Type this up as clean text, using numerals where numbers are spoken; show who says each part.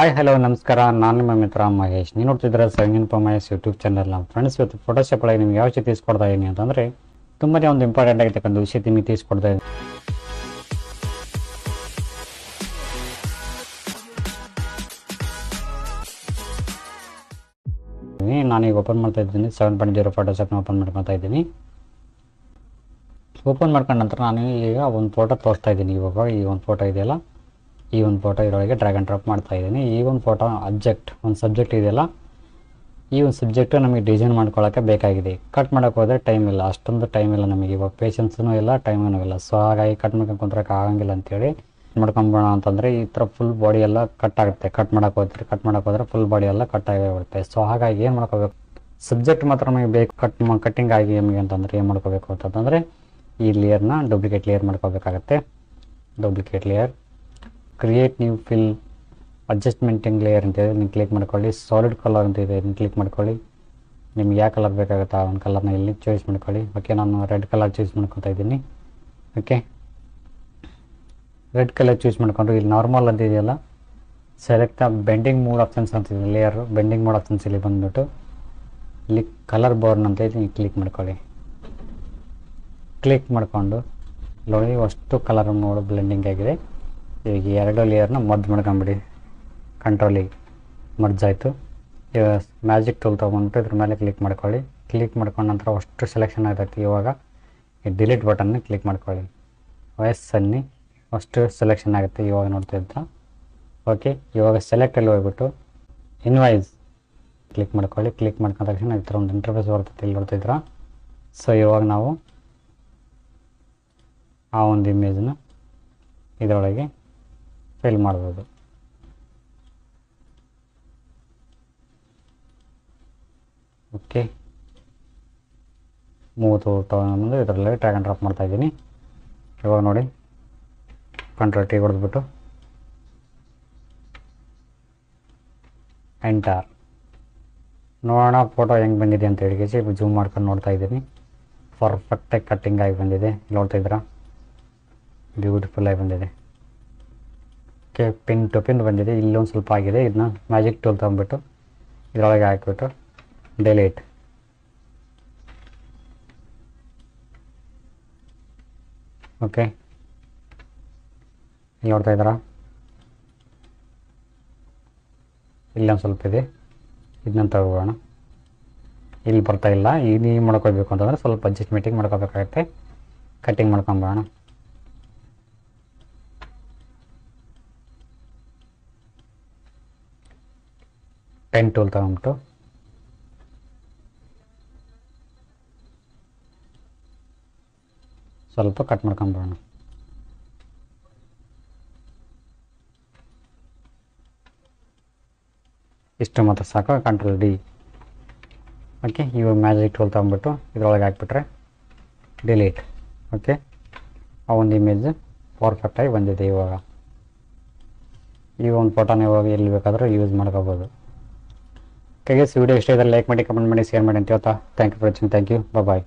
Speaker 1: Hi hello ನಮಸ್ಕಾರ, ನಾನು ನಿಮ್ಮ ಮಿತ್ರ ಮಹೇಶ್. ನೀವು ನೋಡ್ತಿದ್ರೆ NENAPU Mahesh YouTube channel. Friends, ಇವತ್ತು ಫೋಟೋಶಾಪ್ ಒಳಗೆ ನಿಮ್ಗೆ ಯಾವ ವಿಷಯ ತಿಳಿಸ್ಕೊಡ್ತಾ ಇದ್ದೀನಿ ಅಂತಂದರೆ ತುಂಬಾ ಒಂದು ಇಂಪಾರ್ಟೆಂಟ್ ಆಗಿರ್ತಕ್ಕಂಥ ವಿಷಯ ನಿಮಗೆ ತಿಳಿಸ್ಕೊಡ್ತಾ ಇದ್ದೀನಿ. ನಾನೀಗ ಓಪನ್ ಮಾಡ್ತಾ ಇದ್ದೀನಿ 7.0 ಫೋಟೋಶಾಪ್ನ ಓಪನ್ ಮಾಡ್ಕೊತಾ ಇದ್ದೀನಿ. ಓಪನ್ ಮಾಡ್ಕೊಂಡ ನಂತರ ನಾನು ಈಗ ಒಂದು ಫೋಟೋ ತೋರಿಸ್ತಾ ಇದ್ದೀನಿ. ಇವಾಗ ಈ ಒಂದು ಫೋಟೋ ಇದೆಯಲ್ಲ, ಈ ಒಂದು ಫೋಟೋ ಇದರೊಳಗೆ ಡ್ರ್ಯಾಗ್ ಆ್ಯಂಡ್ ಡ್ರಾಪ್ ಮಾಡ್ತಾ ಇದ್ದೀನಿ. ಈ ಒಂದು ಫೋಟೋ ಒಂದು ಸಬ್ಜೆಕ್ಟ್ ಇದೆಯಲ್ಲ, ಈ ಒಂದು ಸಬ್ಜೆಕ್ಟು ನಮಗೆ ಡಿಸೈನ್ ಮಾಡ್ಕೊಳ್ಳೋಕ್ಕೆ ಬೇಕಾಗಿದೆ. ಕಟ್ ಮಾಡೋಕ್ಕೆ ಹೋದರೆ ಟೈಮ್ ಇಲ್ಲ, ಅಷ್ಟೊಂದು ಟೈಮ್ ಇಲ್ಲ ನಮಗೆ. ಇವಾಗ ಪೇಷನ್ಸೂ ಇಲ್ಲ, ಟೈಮೂ ಇಲ್ಲ. ಸೊ ಹಾಗಾಗಿ ಕಟ್ ಮಾಡ್ಕೊಂಡು ಕುಂತ್ರಕ್ಕೆ ಆಗಂಗಿಲ್ಲ ಅಂತೇಳಿ ಮಾಡ್ಕೊಂಬೋಣ ಅಂತಂದರೆ ಈ ಥರ ಫುಲ್ ಬಾಡಿ ಎಲ್ಲ ಕಟ್ ಆಗುತ್ತೆ. ಕಟ್ ಮಾಡೋಕ್ಕೆ ಹೋದರೆ ಫುಲ್ ಬಾಡಿ ಎಲ್ಲ ಕಟ್ ಆಗಿಬಿಡುತ್ತೆ. ಸೊ ಹಾಗಾಗಿ ಏನು ಮಾಡ್ಕೋಬೇಕು, ಸಬ್ಜೆಕ್ಟ್ ಮಾತ್ರ ನಮಗೆ ಬೇಕು ಕಟ್ಟಿಂಗ್ ಆಗಿ ನಮಗೆ ಅಂತಂದರೆ ಏನು ಮಾಡ್ಕೋಬೇಕು ಅಂತಂದರೆ ಈ ಲೇಯರ್ನ ಡೂಪ್ಲಿಕೇಟ್ ಲೇಯರ್ ಮಾಡ್ಕೋಬೇಕಾಗತ್ತೆ. Duplicate layer, create new fill, ಅಡ್ಜಸ್ಟ್ಮೆಂಟಿಂಗ್ ಲೇಯರ್ ಅಂತಿದೆ, ನೀವು ಕ್ಲಿಕ್ ಮಾಡ್ಕೊಳ್ಳಿ. ಸಾಲಿಡ್ ಕಲರ್ ಅಂತ ಇದೆ, ನೀವು ಕ್ಲಿಕ್ ಮಾಡ್ಕೊಳ್ಳಿ. ನಿಮ್ಗೆ ಯಾವ ಕಲರ್ ಬೇಕಾಗುತ್ತೆ ಆ ಒಂದು ಕಲರ್ನ ಇಲ್ಲಿ ಚಾಯ್ಸ್ ಮಾಡ್ಕೊಳ್ಳಿ. ಓಕೆ, ನಾನು ರೆಡ್ ಕಲರ್ ಚೂಸ್ ಮಾಡ್ಕೊತಾ ಇದ್ದೀನಿ. ಓಕೆ, ರೆಡ್ ಕಲರ್ ಚೂಸ್ ಮಾಡ್ಕೊಂಡು ಇಲ್ಲಿ ನಾರ್ಮಲ್ ಅಂತ ಇದೆಯಲ್ಲ, ಸೆಲೆಕ್ಟ್ ಬೆಂಡಿಂಗ್ ಮೋಡ್ ಆಪ್ಷನ್ಸ್ ಅಂತಿದೆ. ಲೇಯರ್ ಬೆಂಡಿಂಗ್ ಮೋಡ್ ಆಪ್ಷನ್ಸ್ ಇಲ್ಲಿ ಬಂದುಬಿಟ್ಟು ಇಲ್ಲಿ ಕಲರ್ ಬೋರ್ನ್ ಅಂತ ಇದೆ, ನೀವು ಕ್ಲಿಕ್ ಮಾಡ್ಕೊಳ್ಳಿ. ಕ್ಲಿಕ್ ಮಾಡಿಕೊಂಡು ನೋಡಿ ಅಷ್ಟು ಕಲರ್ ಮೋಡ್ ಬ್ಲೆಂಡಿಂಗ್ ಆಗಿದೆ. ಈಗ ಎರಡು ಲೇಯರ್ನ ಮರ್ಜ್ ಮಾಡ್ಕೊಂಬಿಡಿ. ಕಂಟ್ರೋಲಿಗೆ ಮರ್ಜ್ ಆಯಿತು. ಈಗ ಮ್ಯಾಜಿಕ್ ಟೂಲ್ ತೊಗೊಂಡ್ಬಿಟ್ಟು ಇದ್ರ ಮೇಲೆ ಕ್ಲಿಕ್ ಮಾಡ್ಕೊಳ್ಳಿ. ಕ್ಲಿಕ್ ಮಾಡ್ಕೊಂಡ ನಂತರ ಅಷ್ಟು ಸೆಲೆಕ್ಷನ್ ಆಗ್ತೈತಿ. ಇವಾಗ ಈ ಡಿಲೀಟ್ ಬಟನ್ನ ಕ್ಲಿಕ್ ಮಾಡ್ಕೊಳ್ಳಿ. ವಯಸ್ಸನ್ನಿ ಅಷ್ಟು ಸೆಲೆಕ್ಷನ್ ಆಗುತ್ತೆ. ಇವಾಗ ನೋಡ್ತಿದ್ದ. ಓಕೆ, ಇವಾಗ ಸೆಲೆಕ್ಟಲ್ಲಿ ಹೋಗ್ಬಿಟ್ಟು ಇನ್ವಾಯ್ಸ್ ಕ್ಲಿಕ್ ಮಾಡ್ಕೊಳ್ಳಿ. ಕ್ಲಿಕ್ ಮಾಡ್ಕೊಂಡ ತಕ್ಷಣ ಈ ಥರ ಒಂದು ಇಂಟರ್ಫೇಸ್ ಬರ್ತೈತೆ, ಇಲ್ಲಿ ನೋಡ್ತಿದ್ರ. ಸೊ ಇವಾಗ ನಾವು ಆ ಒಂದು ಇಮೇಜ್ನ ಇದರೊಳಗೆ ಫಿಲ್ ಮಾಡ್ಬೋದು. ಓಕೆ, ಮೂವತ್ತು ಮುಂದೆ ಇದರಲ್ಲಿ ಡ್ರ್ಯಾಗ್ ಆ್ಯಂಡ್ ಡ್ರಾಪ್ ಮಾಡ್ತಾ ಇದ್ದೀನಿ. ಇವಾಗ ನೋಡಿ ಕಂಟ್ರೋಲ್ ಟಿ ಹೊಡೆದ್ಬಿಟ್ಟು ಎಂಟರ್ ನೋಡೋಣ ಫೋಟೋ ಹೆಂಗೆ ಬಂದಿದೆ ಅಂತ ಹೇಳಿ ಜೂಮ್ ಮಾಡ್ಕೊಂಡು ನೋಡ್ತಾ ಇದ್ದೀನಿ. ಪರ್ಫೆಕ್ಟಾಗಿ ಕಟ್ಟಿಂಗ್ ಆಗಿ ಬಂದಿದೆ, ನೋಡ್ತಿದ್ದೀರಾ, ಬ್ಯೂಟಿಫುಲ್ಲಾಗಿ ಬಂದಿದೆ. ಓಕೆ, ಪಿನ್ ಟು ಪಿನ್ ಬಂದಿದೆ. ಇಲ್ಲೊಂದು ಸ್ವಲ್ಪ ಆಗಿದೆ. ಇದನ್ನ ಮ್ಯಾಜಿಕ್ ಟೂಲ್ ತೊಗೊಂಡ್ಬಿಟ್ಟು ಇದರೊಳಗೆ ಹಾಕಿಬಿಟ್ಟು ಡಿಲೀಟ್. ಓಕೆ, ಇಲ್ಲಿ ನೋಡ್ತಾ ಇದ್ದೀರಾ, ಇಲ್ಲೊಂದು ಸ್ವಲ್ಪ ಇದೆ, ಇದನ್ನ ತಗೋಬೋಣ. ಇಲ್ಲಿ ಬರ್ತಾ ಇಲ್ಲ. ಈಗ ನೀವು ಮಾಡ್ಕೋಬೇಕು ಅಂತಂದರೆ ಸ್ವಲ್ಪ ಅಡ್ಜಸ್ಟ್ಮೆಂಟಿಂಗ್ ಮಾಡ್ಕೋಬೇಕಾಗತ್ತೆ. ಕಟ್ಟಿಂಗ್ ಮಾಡ್ಕೊಂಬೋಣ. ಪೆನ್ ಟೂಲ್ ತಗೊಂಬಿಟ್ಟು ಸ್ವಲ್ಪ ಕಟ್ ಮಾಡ್ಕೊಂಬೋಣ. ಇಷ್ಟು ಮಾತ್ರ ಸಾಕು. Control D. ಓಕೆ, ಇವಾಗ ಮ್ಯಾಜಿಕ್ ಟೂಲ್ ತಗೊಂಬಿಟ್ಟು ಇದರೊಳಗೆ ಹಾಕ್ಬಿಟ್ರೆ ಡಿಲೀಟ್. ಓಕೆ, ಆ ಒಂದು ಇಮೇಜ್ ಪರ್ಫೆಕ್ಟಾಗಿ ಬಂದಿದೆ. ಇವಾಗ ಈ ಒಂದು ಫೋಟೋನ ಇವಾಗ ಎಲ್ಲಿ ಬೇಕಾದರೂ ಯೂಸ್ ಮಾಡ್ಕೋಬೋದು. ಓಕೆ, ವಿಡಿಯೋ ಇಷ್ಟ ಇದ್ದರೆ ಲೈಕ್ ಮಾಡಿ, ಕಮೆಂಟ್ ಮಾಡಿ, ಶೇರ್ ಮಾಡಿ ಅಂತ ಹೇಳ್ತಾ thank you for watching. Thank you, bye.